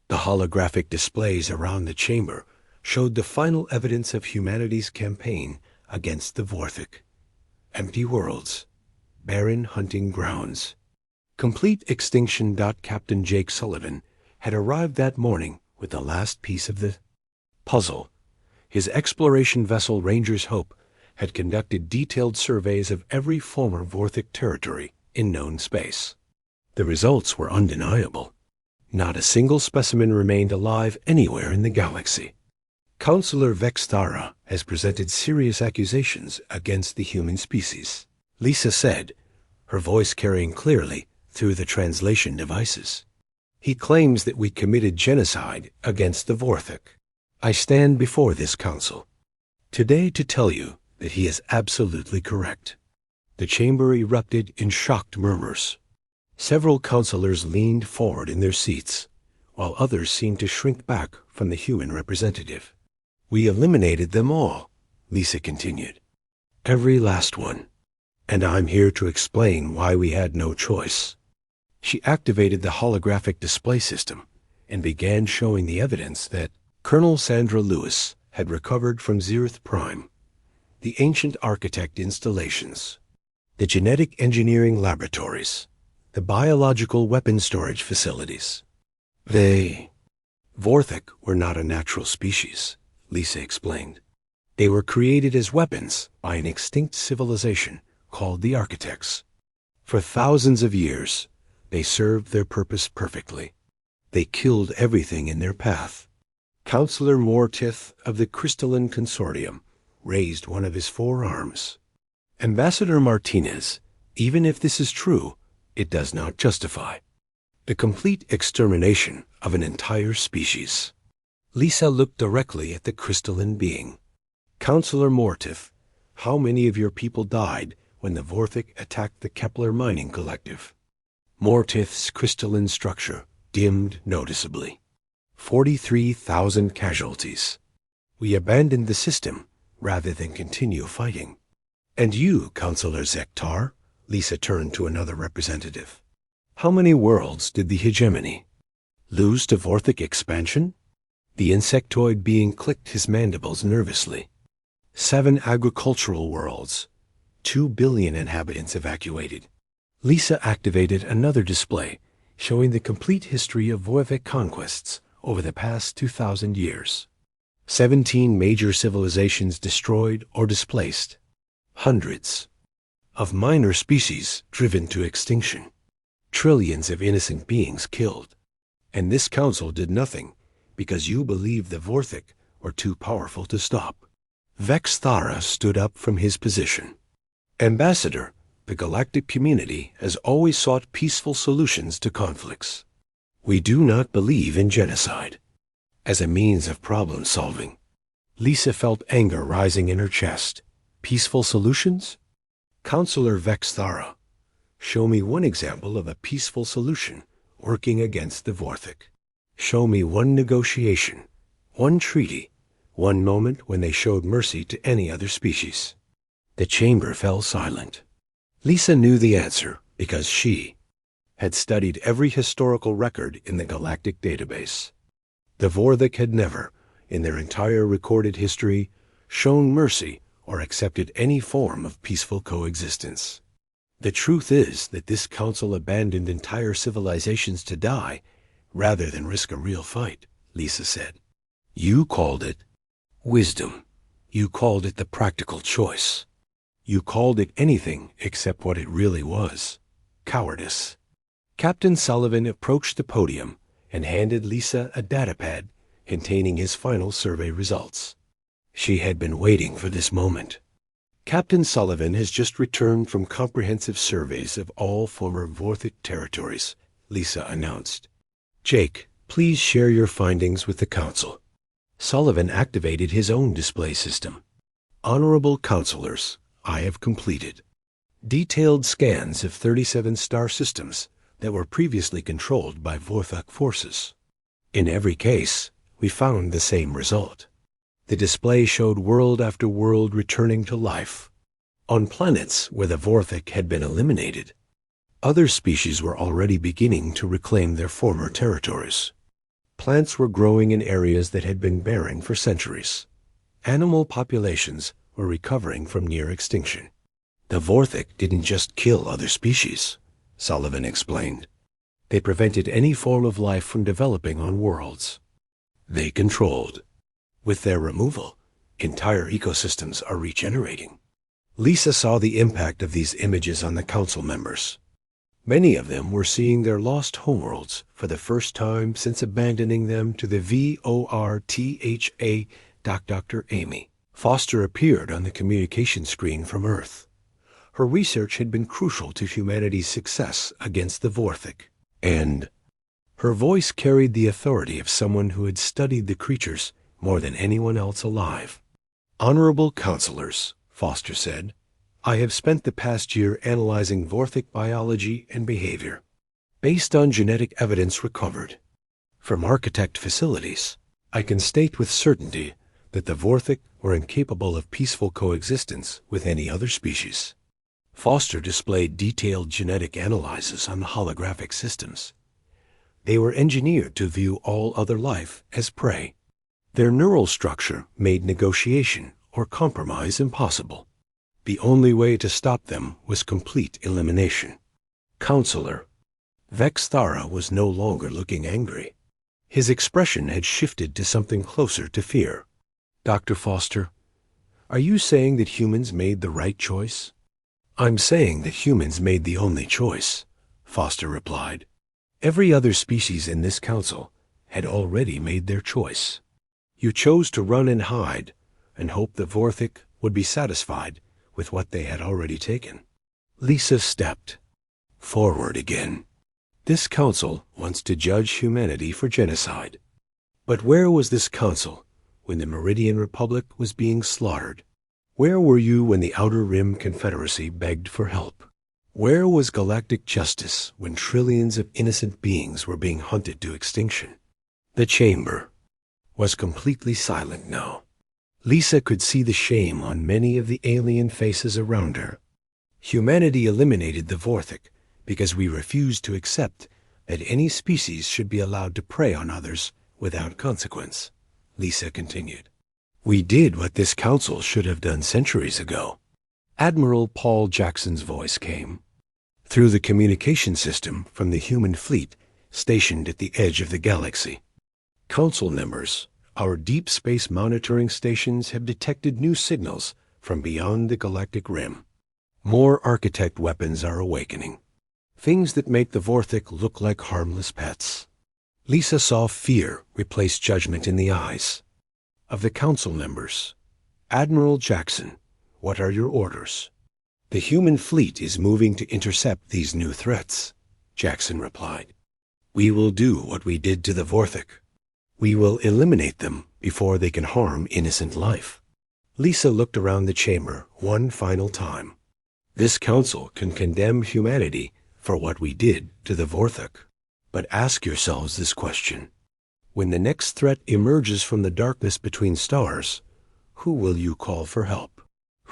The holographic displays around the chamber showed the final evidence of humanity's campaign against the Vorthik. Empty worlds, barren hunting grounds. Complete extinction. Captain Jake Sullivan had arrived that morning with the last piece of the puzzle. His exploration vessel Ranger's Hope had conducted detailed surveys of every former Vorthik territory in known space. The results were undeniable. Not a single specimen remained alive anywhere in the galaxy. Counselor Vextara has presented serious accusations against the human species, Lisa said, her voice carrying clearly through the translation devices. "He claims that we committed genocide against the Vorthik. I stand before this council today to tell you that he is absolutely correct." The chamber erupted in shocked murmurs. Several counselors leaned forward in their seats, while others seemed to shrink back from the human representative. "We eliminated them all," Lisa continued. "Every last one. And I'm here to explain why we had no choice." She activated the holographic display system and began showing the evidence that Colonel Sandra Lewis had recovered from Zereth Prime, the ancient Architect installations, the genetic engineering laboratories, the biological weapon storage facilities. Vorthik were not a natural species, Lisa explained. They were created as weapons by an extinct civilization called the Architects. For thousands of years, they served their purpose perfectly. They killed everything in their path. Counselor Mortith of the Crystalline Consortium raised one of his forearms. "Ambassador Martinez, even if this is true, it does not justify the complete extermination of an entire species." Lisa looked directly at the crystalline being. "Counselor Mortith, how many of your people died when the Vorthik attacked the Kepler Mining Collective. Mortith's crystalline structure dimmed noticeably. 43,000 casualties. We abandoned the system rather than continue fighting. And you, Counselor Zektar, Lisa turned to another representative. How many worlds did the hegemony lose to Vorthik expansion? The insectoid being clicked his mandibles nervously. 7 agricultural worlds. 2 billion inhabitants evacuated. Lisa activated another display showing the complete history of Vorthik conquests over the past 2,000 years. 17 major civilizations destroyed or displaced. Hundreds of minor species driven to extinction. Trillions of innocent beings killed. And this council did nothing because you believed the Vorthik were too powerful to stop. Vexthara stood up from his position. Ambassador, the Galactic community has always sought peaceful solutions to conflicts. We do not believe in genocide as a means of problem solving. Lisa felt anger rising in her chest. Peaceful solutions? Counselor Vexthara, show me one example of a peaceful solution working against the Vorthik. Show me one negotiation, one treaty, one moment when they showed mercy to any other species. The chamber fell silent. Lisa knew the answer because she had studied every historical record in the Galactic database. The Vorthik had never, in their entire recorded history, shown mercy or accepted any form of peaceful coexistence. The truth is that this council abandoned entire civilizations to die rather than risk a real fight, Lisa said. You called it wisdom. You called it the practical choice. You called it anything except what it really was, cowardice. Captain Sullivan approached the podium and handed Lisa a datapad containing his final survey results. She had been waiting for this moment. Captain Sullivan has just returned from comprehensive surveys of all former Vorthik territories, Lisa announced. Jake, please share your findings with the Council. Sullivan activated his own display system. Honorable Counselors, I have completed detailed scans of 37 star systems that were previously controlled by Vorthik forces. In every case, we found the same result. The display showed world after world returning to life. On planets where the Vorthik had been eliminated, other species were already beginning to reclaim their former territories. Plants were growing in areas that had been barren for centuries. Animal populations were recovering from near extinction. The Vorthik didn't just kill other species, Sullivan explained. They prevented any form of life from developing on worlds they controlled. With their removal, entire ecosystems are regenerating. Lisa saw the impact of these images on the council members. Many of them were seeing their lost homeworlds for the first time since abandoning them to the VORTHA. Dr. Amy Foster appeared on the communication screen from Earth. Her research had been crucial to humanity's success against the Vorthik, and her voice carried the authority of someone who had studied the creatures more than anyone else alive. Honorable Counselors, Foster said, I have spent the past year analyzing Vorthik biology and behavior, based on genetic evidence recovered from architect facilities. I can state with certainty that the Vorthik were incapable of peaceful coexistence with any other species. Foster displayed detailed genetic analyses on the holographic systems. They were engineered to view all other life as prey. Their neural structure made negotiation or compromise impossible. The only way to stop them was complete elimination. Counselor Vexthara was no longer looking angry. His expression had shifted to something closer to fear. Dr. Foster, are you saying that humans made the right choice? I'm saying that humans made the only choice, Foster replied. Every other species in this council had already made their choice. You chose to run and hide and hope the Vorthik would be satisfied with what they had already taken. Lisa stepped forward again. This council wants to judge humanity for genocide. But where was this council when the Meridian Republic was being slaughtered? Where were you when the Outer Rim Confederacy begged for help? Where was galactic justice when trillions of innocent beings were being hunted to extinction? The chamber was completely silent now. Lisa could see the shame on many of the alien faces around her. Humanity eliminated the Vorthic because we refused to accept that any species should be allowed to prey on others without consequence, Lisa continued. We did what this council should have done centuries ago. Admiral Paul Jackson's voice came through the communication system from the human fleet stationed at the edge of the galaxy. Council members, our deep space monitoring stations have detected new signals from beyond the galactic rim. More architect weapons are awakening. Things that make the Vorthic look like harmless pets. Lisa saw fear replace judgment in the eyes of the council members. Admiral Jackson, what are your orders? The human fleet is moving to intercept these new threats, Jackson replied. We will do what we did to the Vorthic. We will eliminate them before they can harm innocent life. Lisa looked around the chamber one final time. This council can condemn humanity for what we did to the Vorthic. But ask yourselves this question. When the next threat emerges from the darkness between stars, who will you call for help?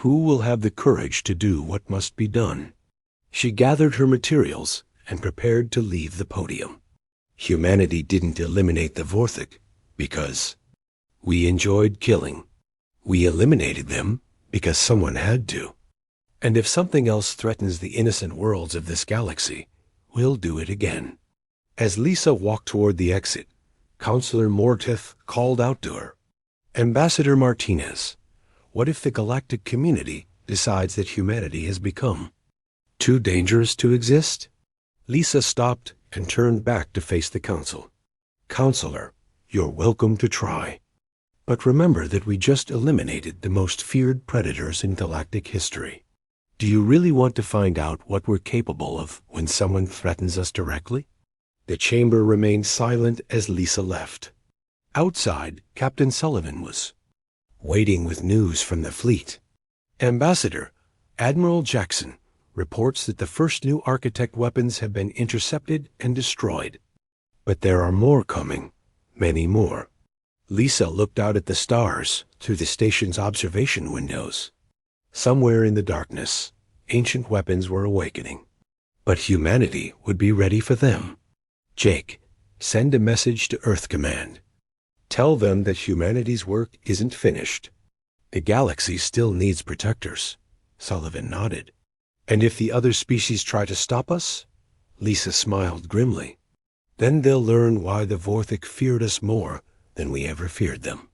Who will have the courage to do what must be done? She gathered her materials and prepared to leave the podium. Humanity didn't eliminate the Vorthic because we enjoyed killing. We eliminated them because someone had to. And if something else threatens the innocent worlds of this galaxy, we'll do it again. As Lisa walked toward the exit, Counselor Mortith called out to her, Ambassador Martinez, what if the galactic community decides that humanity has become too dangerous to exist? Lisa stopped and turned back to face the council. Counselor, you're welcome to try. But remember that we just eliminated the most feared predators in galactic history. Do you really want to find out what we're capable of when someone threatens us directly? The chamber remained silent as Lisa left. Outside, Captain Sullivan was waiting with news from the fleet. Ambassador, Admiral Jackson reports that the first new architect weapons have been intercepted and destroyed. But there are more coming, many more. Lisa looked out at the stars through the station's observation windows. Somewhere in the darkness, ancient weapons were awakening. But humanity would be ready for them. Jake, send a message to Earth Command. Tell them that humanity's work isn't finished. The galaxy still needs protectors. Sullivan nodded. And if the other species try to stop us? Lisa smiled grimly. Then they'll learn why the Vorthic feared us more than we ever feared them.